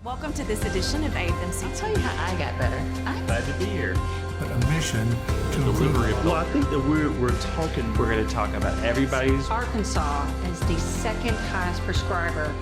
Welcome to this edition of AFMC. I'll tell you how I got better. I'm Glad to be here. But a mission to Delivery of improve. I think that we're going to talk about everybody's. Arkansas is the second highest prescriber.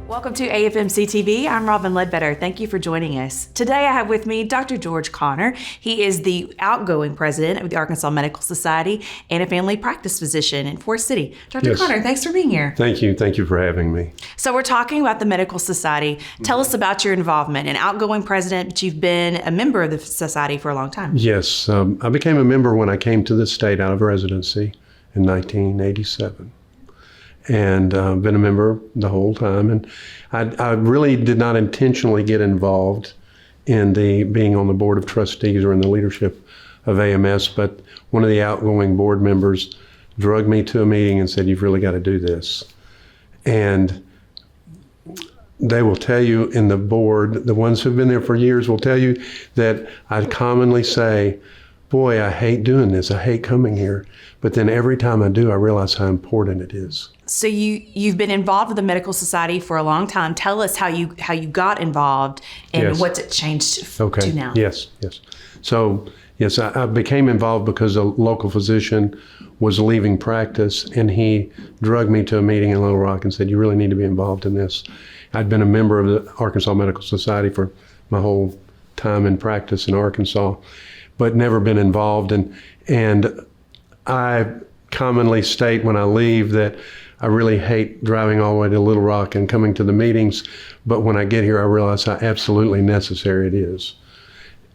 Welcome to AFMCTV. I'm Robin Ledbetter. Thank you for joining us. Today I have with me Dr. George Connor. He is the outgoing president of the Arkansas Medical Society and a family practice physician in Forest City. Dr. Yes. Connor, thanks for being here. Thank you. Thank you for having me. So we're talking about the Medical Society. Tell us about your involvement. An outgoing president, but you've been a member of the society for a long time. Yes, I became a member when I came to the state out of residency in 1987. And been a member the whole time. And I really did not intentionally get involved in being on the board of trustees or in the leadership of AMS, but one of the outgoing board members drugged me to a meeting and said, "You've really got to do this." And they will tell you in the board, the ones who've been there for years will tell you that I commonly say, "Boy, I hate doing this. I hate coming here." But then every time I do, I realize how important it is. So you've been involved with the Medical Society for a long time. Tell us how you got involved and Yes. what's it changed Okay. to now. Yes. So, yes, I became involved because a local physician was leaving practice, and he drugged me to a meeting in Little Rock and said, "You really need to be involved in this." I'd been a member of the Arkansas Medical Society for my whole time in practice in Arkansas, but never been involved. And I commonly state when I leave that I really hate driving all the way to Little Rock and coming to the meetings, but when I get here, I realize how absolutely necessary it is.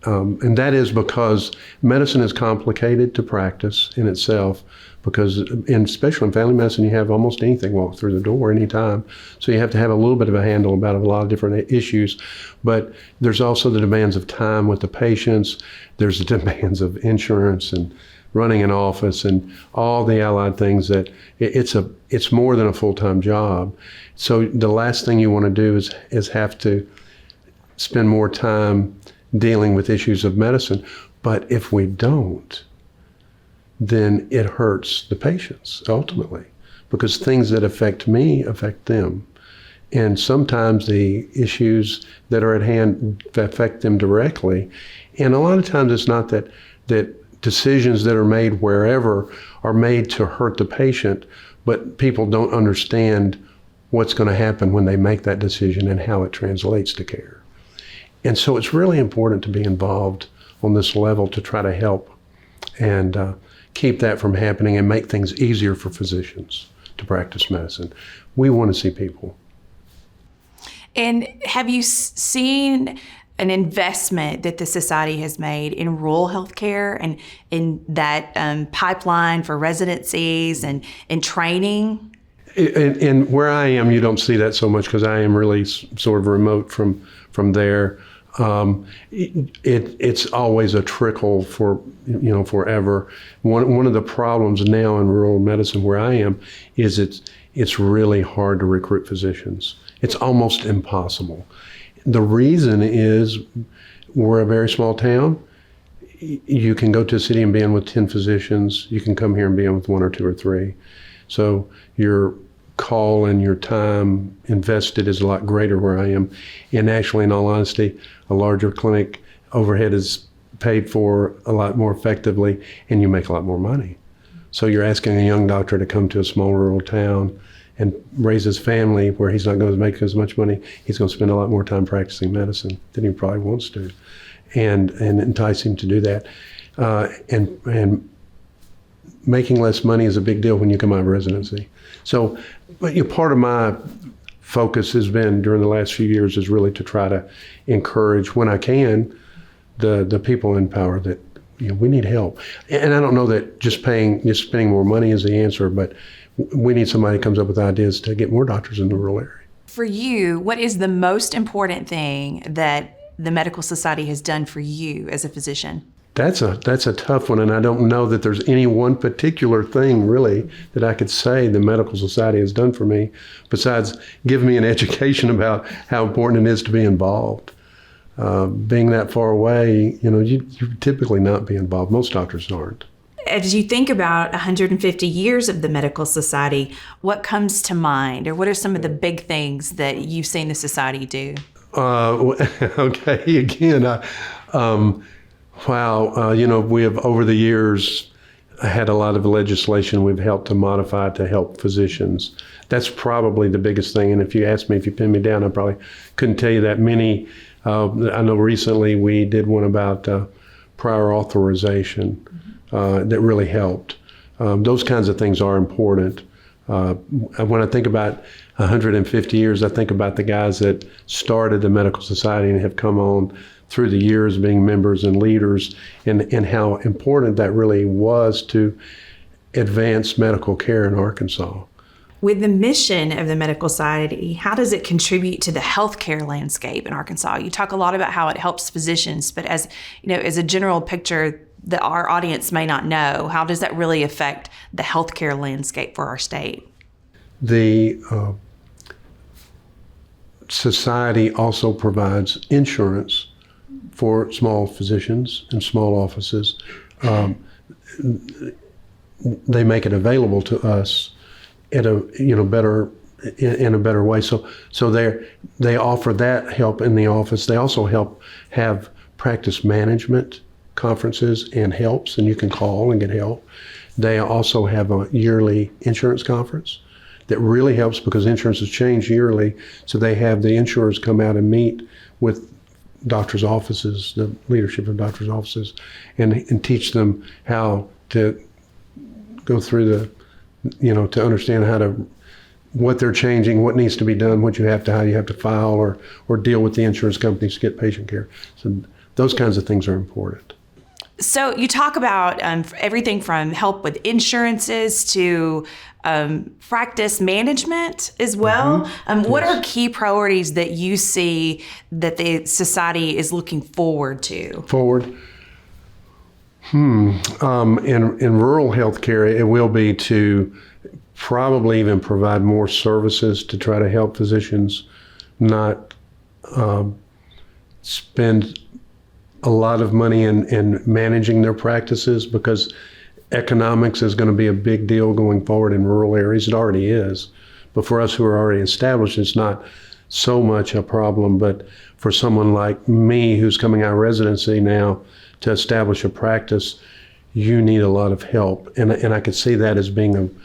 And that is because medicine is complicated to practice in itself, because especially in family medicine, you have almost anything walk through the door anytime. So you have to have a little bit of a handle about a lot of different issues. But there's also the demands of time with the patients. There's the demands of insurance and running an office and all the allied things that it's more than a full-time job. So the last thing you want to do is have to spend more time dealing with issues of medicine. But if we don't, then it hurts the patients ultimately, because things that affect me affect them. And sometimes the issues that are at hand affect them directly. And a lot of times it's not that decisions that are made wherever are made to hurt the patient, but people don't understand what's going to happen when they make that decision and how it translates to care. And so it's really important to be involved on this level to try to help and keep that from happening and make things easier for physicians to practice medicine. We want to see people. And have you seen an investment that the society has made in rural healthcare and in that pipeline for residencies and training? And where I am, you don't see that so much because I am really sort of remote from there. It's always a trickle for forever. One of the problems now in rural medicine where I am is it's really hard to recruit physicians. It's almost impossible. The reason is we're a very small town. You can go to a city and be in with 10 physicians. You can come here and be in with 1 or 2 or 3. So your call and your time invested is a lot greater where I am. And actually, in all honesty, a larger clinic overhead is paid for a lot more effectively, and you make a lot more money. So you're asking a young doctor to come to a small rural town and raise his family where he's not going to make as much money. He's going to spend a lot more time practicing medicine than he probably wants to, and entice him to do that. And making less money is a big deal when you come out of residency. So part of my focus has been during the last few years is really to try to encourage, when I can, the people in power that we need help. And I don't know that just spending more money is the answer, but we need somebody who comes up with ideas to get more doctors in the rural area. For you, what is the most important thing that the Medical Society has done for you as a physician? That's a tough one, and I don't know that there's any one particular thing really that I could say the Medical Society has done for me, besides giving me an education about how important it is to be involved. Being that far away, you typically not be involved. Most doctors aren't. as you think about 150 years of the Medical Society, what comes to mind, or what are some of the big things that you've seen the Society do? Okay, again, wow, we have over the years had a lot of legislation we've helped to modify to help physicians. That's probably the biggest thing. And if you ask me, if you pin me down, I probably couldn't tell you that many. I know recently we did one about prior authorization that really helped. Those kinds of things are important. When I think about 150 years, I think about the guys that started the Medical Society and have come on through the years being members and leaders, and how important that really was to advance medical care in Arkansas. With the mission of the Medical Society, how does it contribute to the healthcare landscape in Arkansas? You talk a lot about how it helps physicians, but as a general picture that our audience may not know, how does that really affect the healthcare landscape for our state? The society also provides insurance for small physicians and small offices. They make it available to us in a better way. So they offer that help in the office. They also help have practice management conferences and helps, and you can call and get help. They also have a yearly insurance conference that really helps because insurance has changed yearly. So they have the insurers come out and meet with doctors' offices, the leadership of doctors' offices, and teach them how to go through to understand what they're changing, what needs to be done, how you have to file or deal with the insurance companies to get patient care. So those kinds of things are important. So you talk about everything from help with insurances to practice management as well. Mm-hmm. What Yes. are key priorities that you see that the society is looking forward to? In rural healthcare, it will be to probably even provide more services to try to help physicians not spend a lot of money in managing their practices, because economics is going to be a big deal going forward in rural areas. It already is. But for us who are already established, it's not so much a problem. But for someone like me who's coming out of residency now to establish a practice, you need a lot of help. And I could see that as being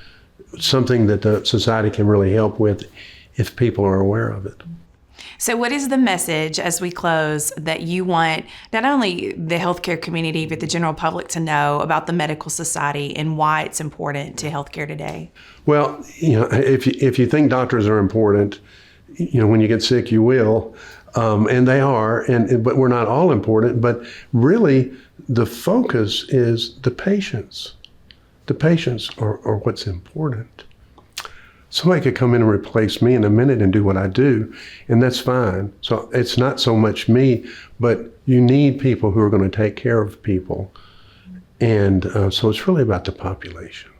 something that the society can really help with if people are aware of it. So what is the message as we close that you want not only the healthcare community, but the general public to know about the Medical Society and why it's important to healthcare today? Well, if you think doctors are important, when you get sick, you will, and they are, but we're not all important. But really, the focus is the patients. The patients are what's important. Somebody could come in and replace me in a minute and do what I do, and that's fine. So it's not so much me, but you need people who are going to take care of people. And so it's really about the population.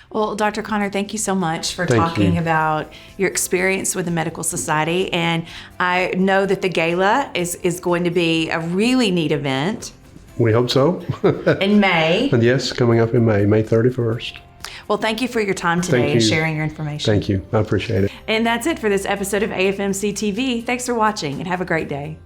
Well, Dr. Connor, thank you so much for Thank talking you. about your experience with the Medical Society. And I know that the gala is going to be a really neat event We hope so. in May. Yes, coming up in May 31st. Well, thank you for your time today Thank and you. sharing your information. Thank you. I appreciate it. And that's it for this episode of AFMC TV. Thanks for watching and have a great day.